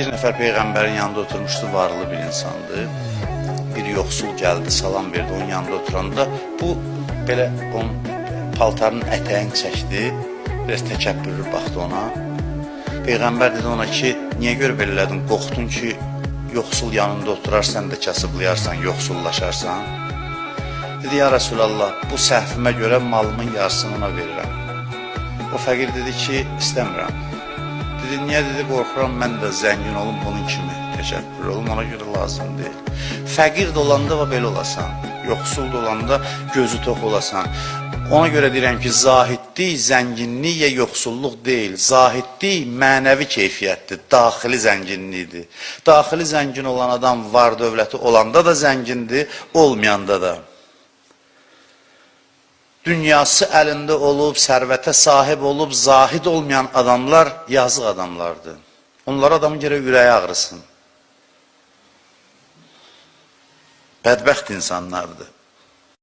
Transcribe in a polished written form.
Bir nəfər Peyğəmbərin yanında oturmuşdu, varlı bir insandı. Bir yoxsul gəldi, salam verdi onun yanında oturanda. Bu, belə onun paltarının ətəyini çəkdi, biraz təkəbbürlü baxdı ona. Peyğəmbər dedi ona ki, niyə görə belə elədin, qorxdun ki, yoxsul yanında oturarsan da kasıblayarsan, yoxsullaşarsan. Dedi, ya Rasulallah, bu səhvimə görə malımın yarısını ona verirəm. O fəqir dedi ki, istəmirəm. Dedi, niyə dedi, qorxuram, mən də zəngin olum, bunun kimi təşəkkür olum, ona görə lazım deyil. Fəqir də olanda belə olasan, yoxsul da olanda gözü tox olasan. Ona görə deyirəm ki, zahidlik, zənginlik ya yoxsulluq deyil. Zahidlik mənəvi keyfiyyətdir, daxili zənginlikdir. Daxili zəngin olan adam var dövləti olanda da zəngindir, olmayanda da. Dünyası əlində olub, sərvətə sahib olub, zahid olmayan adamlar yazıq adamlardır. Onlar adamın gərək ürəyi ağrısın. Bədbəxt insanlardır.